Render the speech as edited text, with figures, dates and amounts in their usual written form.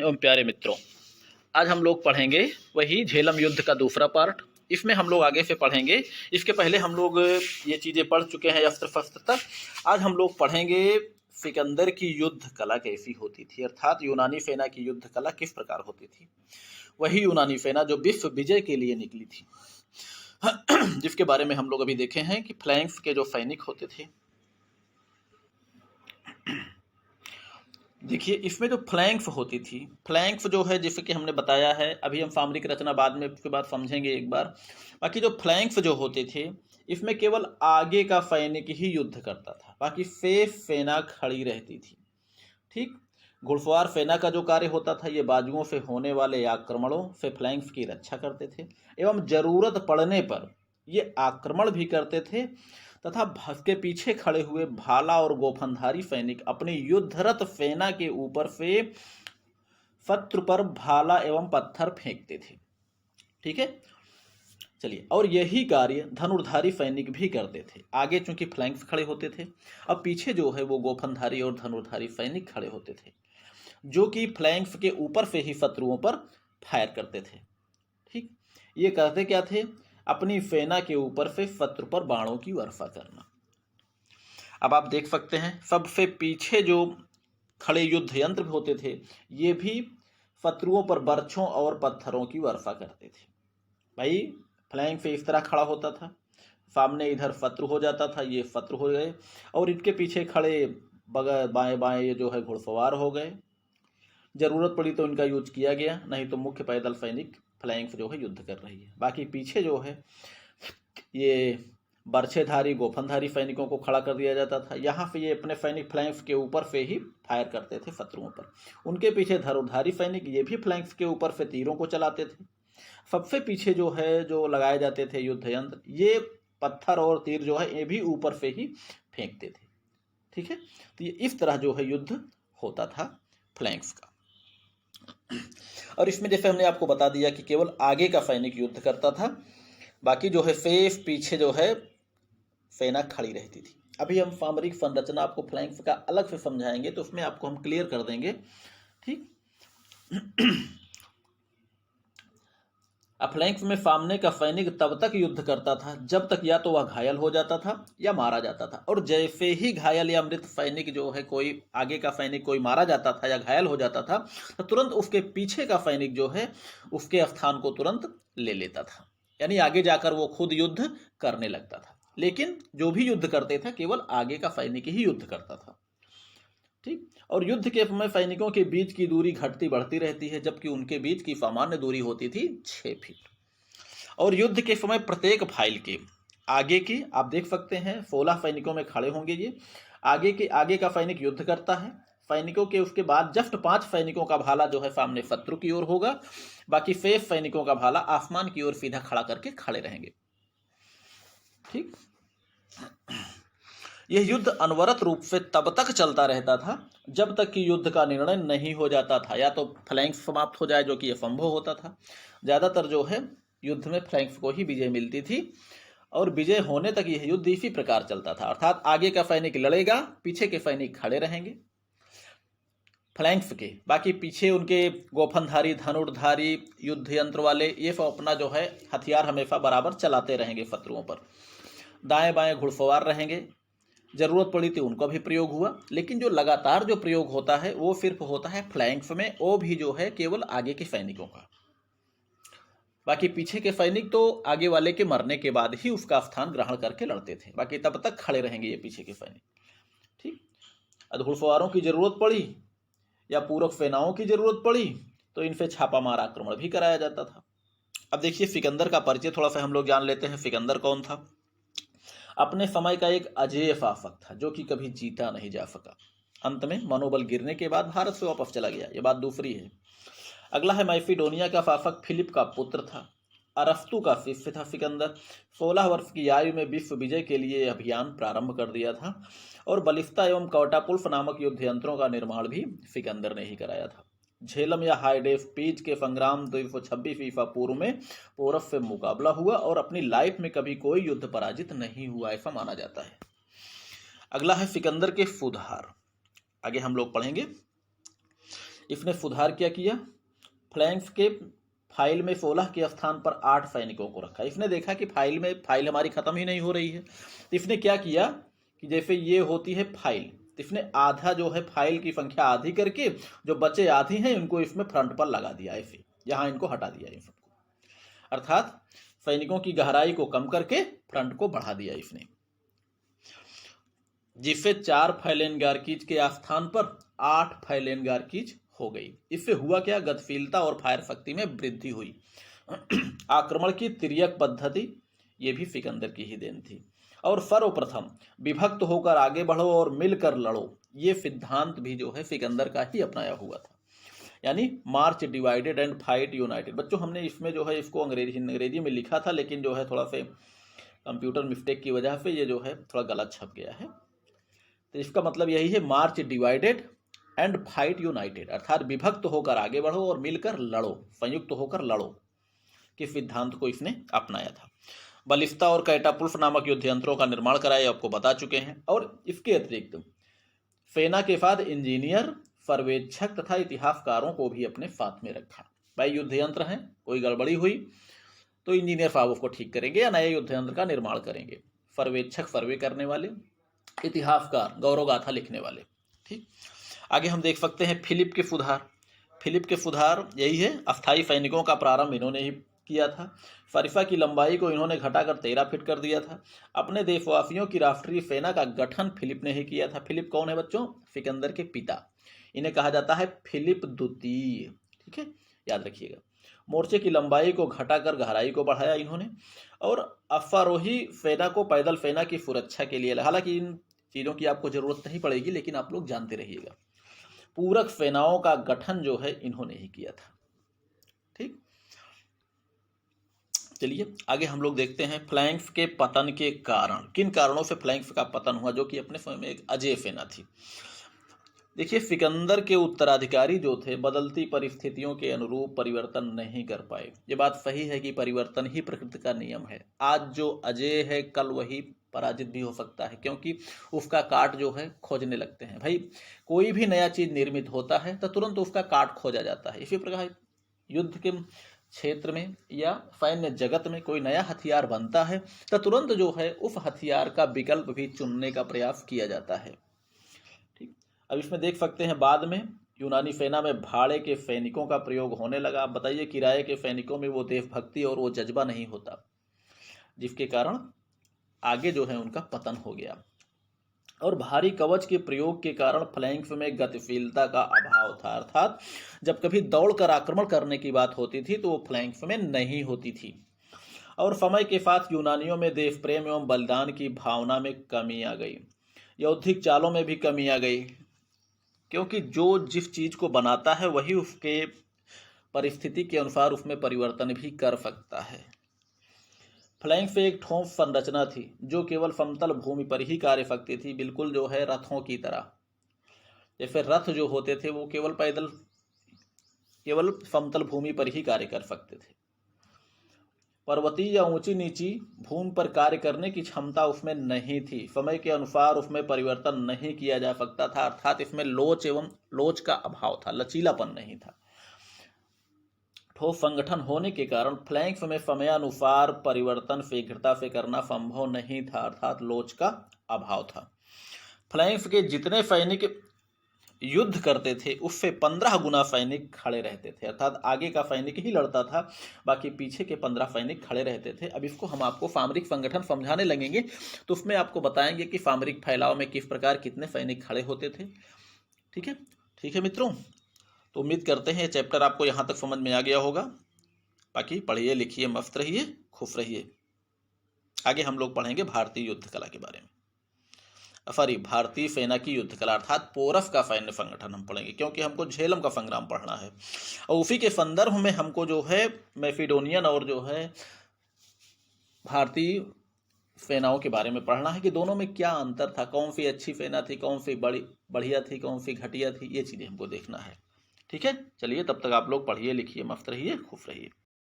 एवं प्यारे मित्रों, आज हम लोग पढ़ेंगे वही झेलम युद्ध का दूसरा पार्ट। इसमें हम लोग आगे से पढ़ेंगे। इसके पहले हम लोग ये चीज़ें पढ़ चुके हैं अस्त्र शस्त्र तक। आज हम लोग पढ़ेंगे सिकंदर की युद्ध कला कैसी होती थी, अर्थात यूनानी सेना की युद्ध कला किस प्रकार होती थी। वही यूनानी सेना जो विश्व विजय के लिए निकली थी, जिसके बारे में हम लोग अभी देखे हैं कि फ्लैंक्स के जो सैनिक होते थे। देखिए, इसमें जो फ्लैंक्स होती थी, फ्लैंक्स जो है जैसे कि हमने बताया है, अभी हम सामरिक रचना बाद में उसके बाद समझेंगे एक बार। बाकी जो फ्लैंक्स जो होते थे, इसमें केवल आगे का सैनिक ही युद्ध करता था, बाकी शेष सेना खड़ी रहती थी। ठीक, घुड़सवार सेना का जो कार्य होता था, ये बाजुओं से होने वाले आक्रमणों से फ्लैंक्स की रक्षा करते थे एवं जरूरत पड़ने पर ये आक्रमण भी करते थे तथा उसके पीछे खड़े हुए भाला और गोफनधारी सैनिक अपनी युद्धरत सेना के ऊपर से शत्रु पर भाला एवं पत्थर फेंकते थे। ठीक है, चलिए, और यही कार्य धनुर्धारी सैनिक भी करते थे। आगे चूंकि फ्लैंक्स खड़े होते थे, अब पीछे जो है वो गोफनधारी और धनुर्धारी सैनिक खड़े होते थे, जो कि फ्लैंक्स के ऊपर से ही शत्रुओं पर फायर करते थे। ठीक, ये करते क्या थे, अपनी सेना के ऊपर से शत्रु पर बाणों की वर्षा करना। अब आप देख सकते हैं, सबसे पीछे जो खड़े युद्ध यंत्र होते थे, ये भी शत्रुओं पर बर्छों और पत्थरों की वर्षा करते थे। भाई, फ्लैंक से इस तरह खड़ा होता था, सामने इधर शत्रु हो जाता था, ये शत्रु हो गए, और इनके पीछे खड़े बगल बाएं बाएं ये जो है घुड़सवार हो गए। जरूरत पड़ी तो इनका यूज किया गया, नहीं तो मुख्य पैदल सैनिक फ्लैंक जो है युद्ध कर रही है। बाकी पीछे जो है ये बर्छेधारी गोफनधारी सैनिकों को खड़ा कर दिया जाता था। यहाँ पे ये अपने सैनिक फ्लैंक्स के ऊपर से ही फायर करते थे शत्रुओं पर। उनके पीछे धनुर्धारी सैनिक, ये भी फ्लैंक्स के ऊपर से तीरों को चलाते थे। सबसे पीछे जो है जो लगाए जाते थे युद्ध यंत्र, ये पत्थर और तीर जो है ये भी ऊपर से ही फेंकते थे। ठीक है, तो ये इस तरह जो है युद्ध होता था फ्लैंक्स का। और इसमें जैसे हमने आपको बता दिया कि केवल आगे का सैनिक युद्ध करता था, बाकी जो है शेष पीछे जो है सेना खड़ी रहती थी। अभी हम सामरिक संरचना आपको फ्लैंक्स का अलग से समझाएंगे, तो उसमें आपको हम क्लियर कर देंगे। ठीक, फ्लैंक्स में सामने का सैनिक तब तक युद्ध करता था जब तक या तो वह घायल हो जाता था या मारा जाता था, और जैसे ही घायल या मृत सैनिक जो है, कोई आगे का सैनिक कोई मारा जाता था या घायल हो जाता था, तो तुरंत उसके पीछे का सैनिक जो है उसके स्थान को तुरंत ले लेता था, यानी आगे जाकर वो खुद युद्ध करने लगता था। लेकिन जो भी युद्ध करते थे, केवल आगे का सैनिक ही युद्ध करता था। ठीक, और युद्ध के समय सैनिकों के बीच की दूरी घटती बढ़ती रहती है, जबकि उनके बीच की सामान्य दूरी होती थी 6 फीट। और युद्ध के समय प्रत्येक फाइल के आगे की आप देख सकते हैं 16 सैनिकों में खड़े होंगे। ये आगे का सैनिक युद्ध करता है, सैनिकों के उसके बाद जस्ट 5 सैनिकों का भाला जो है सामने शत्रु की ओर होगा, बाकी शेष सैनिकों का भाला आसमान की ओर सीधा खड़ा करके खड़े रहेंगे। ठीक, यह युद्ध अनवरत रूप से तब तक चलता रहता था जब तक कि युद्ध का निर्णय नहीं हो जाता था, या तो फ्लैंक्स समाप्त हो जाए, जो कि असंभव होता था। ज्यादातर जो है युद्ध में फ्लैंक्स को ही विजय मिलती थी, और विजय होने तक यह युद्ध इसी प्रकार चलता था, अर्थात आगे का सैनिक लड़ेगा, पीछे के सैनिक खड़े रहेंगे फ्लैंक्स के, बाकी पीछे उनके गोफनधारी धनुर्धारी युद्ध यंत्र वाले ये सब अपना जो है हथियार हमेशा बराबर चलाते रहेंगे शत्रुओं पर। दाएं बाएं घुड़सवार रहेंगे, जरूरत पड़ी थी उनका भी प्रयोग हुआ, लेकिन जो लगातार जो प्रयोग होता है वो सिर्फ होता है फ्लैंक्स में, वो भी जो है केवल आगे के सैनिकों का। बाकी पीछे के सैनिक तो आगे वाले के मरने के बाद ही उसका स्थान ग्रहण करके लड़ते थे, बाकी तब तक खड़े रहेंगे ये पीछे के सैनिक। ठीक, घुड़सवारों की जरूरत पड़ी या पूरक सेनाओं की जरूरत पड़ी तो इनसे छापामार आक्रमण भी कराया जाता था। अब देखिए, सिकंदर का परिचय थोड़ा सा हम लोग जान लेते हैं। सिकंदर कौन था? अपने समय का एक अजेय शासक था, जो कि कभी जीता नहीं जा सका। अंत में मनोबल गिरने के बाद भारत से वापस चला गया, ये बात दूसरी है। अगला है मैसिडोनिया का शासक फिलिप का पुत्र था, अरस्तु का शिष्य था सिकंदर। 16 वर्ष की आयु में विश्व विजय के लिए अभियान प्रारंभ कर दिया था, और बलिस्ता एवं कवटापुल्फ नामक युद्ध यंत्रों का निर्माण भी सिकंदर ने ही कराया था। झेलम या हाइडेफ पीज के संग्राम 226 ईसा पूर्व में पौरव से मुकाबला हुआ, और अपनी लाइफ में कभी कोई युद्ध पराजित नहीं हुआ, ऐसा माना जाता है। अगला है सिकंदर के सुधार, आगे हम लोग पढ़ेंगे। इसने सुधार क्या किया, फ्लैंक्स के फाइल में 16 के स्थान पर 8 सैनिकों को रखा। इसने देखा कि फाइल हमारी ख़त्म ही नहीं हो रही है, तो इसने क्या किया कि जैसे ये होती है फाइल, तो इसने आधा जो है फाइल की संख्या आधी करके जो बचे आधी हैं उनको इसमें फ्रंट पर लगा दिया, ऐसे यहाँ इनको हटा दिया इन सबको, अर्थात सैनिकों की गहराई को कम करके फ्रंट को बढ़ा दिया इसने, जिससे 4 फैलेनगार्कीज के स्थान पर 8 फैलेनगार्कीज हो गई। इससे हुआ क्या, गतिशीलता और फायर शक्ति में वृद्धि हुई। आक्रमण की तिर्यक पद्धति ये भी सिकंदर की ही देन थी। और सर्वप्रथम विभक्त होकर आगे बढ़ो और मिलकर लड़ो, ये सिद्धांत भी जो है सिकंदर का ही अपनाया हुआ था, यानी मार्च डिवाइडेड एंड फाइट यूनाइटेड। बच्चों हमने इसमें जो है इसको अंग्रेजी में लिखा था, लेकिन जो है थोड़ा सा कंप्यूटर मिस्टेक की वजह से ये जो है थोड़ा गलत छप गया है। तो इसका मतलब यही है, मार्च डिवाइडेड एंड फाइट यूनाइटेड, अर्थात विभक्त होकर आगे बढ़ो और मिलकर लड़ो, संयुक्त होकर लड़ो के सिद्धांत को इसने अपनाया था। बलिस्ता और कैटापुल्ट नामक युद्ध यंत्रों का निर्माण कराया, आपको बता चुके हैं। और इसके अतिरिक्त सेना के साथ इंजीनियर, सर्वेक्षक तथा इतिहासकारों को भी अपने साथ में रखा। भाई युद्ध यंत्र हैं, कोई गड़बड़ी हुई तो इंजीनियर साहब उसको ठीक करेंगे या नए युद्ध यंत्र का निर्माण करेंगे, सर्वेक्षक सर्वे करने वाले, इतिहासकार गौरव गाथा लिखने वाले। ठीक, आगे हम देख सकते हैं फिलिप के सुधार। फिलिप के सुधार यही है, अस्थायी सैनिकों का प्रारंभ इन्होंने ही किया था। फरिफा की लंबाई को इन्होंने घटाकर 13 फीट कर दिया था। अपने देशवासियों की राष्ट्रीय सेना का गठन फिलिप ने ही किया था। फिलिप कौन है बच्चों, सिकंदर के पिता, इन्हें कहा जाता है फिलिप द्वितीय। ठीक है, याद रखिएगा। मोर्चे की लंबाई को घटाकर गहराई को बढ़ाया इन्होंने, और अश्वारोही सेना को पैदल सेना की सुरक्षा के लिए, हालांकि इन चीज़ों की आपको जरूरत नहीं पड़ेगी, लेकिन आप लोग जानते रहिएगा, पूरक सेनाओं का गठन जो है इन्होंने ही किया था। ठीक, चलिए आगे हम लोग देखते हैं फ्लैंक्स के पतन के कारण। किन कारणों से फ्लैंक्स का पतन हुआ, जो कि अपने समय में एक अजेय सेना थी। देखिए, सिकंदर के उत्तराधिकारी जो थे बदलती परिस्थितियों के अनुरूप परिवर्तन नहीं कर पाए। ये बात सही है कि परिवर्तन ही प्रकृति का नियम है। आज जो अजेय है कल वही पराजित भी हो सकता है, क्योंकि उसका काट जो है खोजने लगते हैं। भाई कोई भी नया चीज निर्मित होता है तो तुरंत उसका काट खोजा जाता है। इसी प्रकार युद्ध के क्षेत्र में या सैन्य जगत में कोई नया हथियार बनता है तो तुरंत जो है उस हथियार का विकल्प भी चुनने का प्रयास किया जाता है। ठीक, अब इसमें देख सकते हैं बाद में यूनानी सेना में भाड़े के सैनिकों का प्रयोग होने लगा। आप बताइए, किराए के सैनिकों में वो देशभक्ति और वो जज्बा नहीं होता, जिसके कारण आगे जो है उनका पतन हो गया। और भारी कवच के प्रयोग के कारण फ्लैंक्स में गतिशीलता का अभाव था, अर्थात जब कभी दौड़कर आक्रमण करने की बात होती थी तो वो फ्लैंक्स में नहीं होती थी। और समय के साथ यूनानियों में देश प्रेम एवं बलिदान की भावना में कमी आ गई, यौद्धिक चालों में भी कमी आ गई, क्योंकि जो जिस चीज को बनाता है वही उसके परिस्थिति के अनुसार उसमें परिवर्तन भी कर सकता है। फ्लैंक्स एक ठोस संरचना थी जो केवल समतल भूमि पर ही कार्य सकती थी, बिल्कुल जो है रथों की तरह। जैसे रथ जो होते थे वो केवल समतल भूमि पर ही कार्य कर सकते थे। पर्वतीय या ऊंची नीची भूमि पर कार्य करने की क्षमता उसमें नहीं थी। समय के अनुसार उसमें परिवर्तन नहीं किया जा सकता था, अर्थात इसमें लोच का अभाव था, लचीलापन नहीं था। ठोस संगठन होने के कारण फ्लैंक्स में समयानुसार परिवर्तन शीघ्रता से करना संभव नहीं था, अर्थात लोच का अभाव था। फ्लैंक्स के जितने सैनिक युद्ध करते थे उससे 15 गुना सैनिक खड़े रहते थे, अर्थात आगे का सैनिक ही लड़ता था, बाकी पीछे के 15 सैनिक खड़े रहते थे। अब इसको हम आपको सामरिक संगठन समझाने लगेंगे तो उसमें आपको बताएंगे कि सामरिक फैलाव में किस प्रकार कितने सैनिक खड़े होते थे। ठीक है मित्रों, तो उम्मीद करते हैं ये चैप्टर आपको यहाँ तक समझ में आ गया होगा। बाकी पढ़िए लिखिए, मस्त रहिए, खुश रहिए। आगे हम लोग पढ़ेंगे भारतीय युद्ध कला के बारे में, भारतीय सेना की युद्ध कला, अर्थात पोरस का सैन्य संगठन हम पढ़ेंगे, क्योंकि हमको झेलम का संग्राम पढ़ना है। और उसी के संदर्भ में हमको जो है मैसिडोनियन और जो है भारतीय सेनाओं के बारे में पढ़ना है कि दोनों में क्या अंतर था, कौन सी अच्छी सेना थी, कौन सी बढ़िया थी, कौन सी घटिया थी, ये चीज़ें हमको देखना है। ठीक है, चलिए तब तक आप लोग पढ़िए लिखिए, मस्त रहिए, खुश रहिए।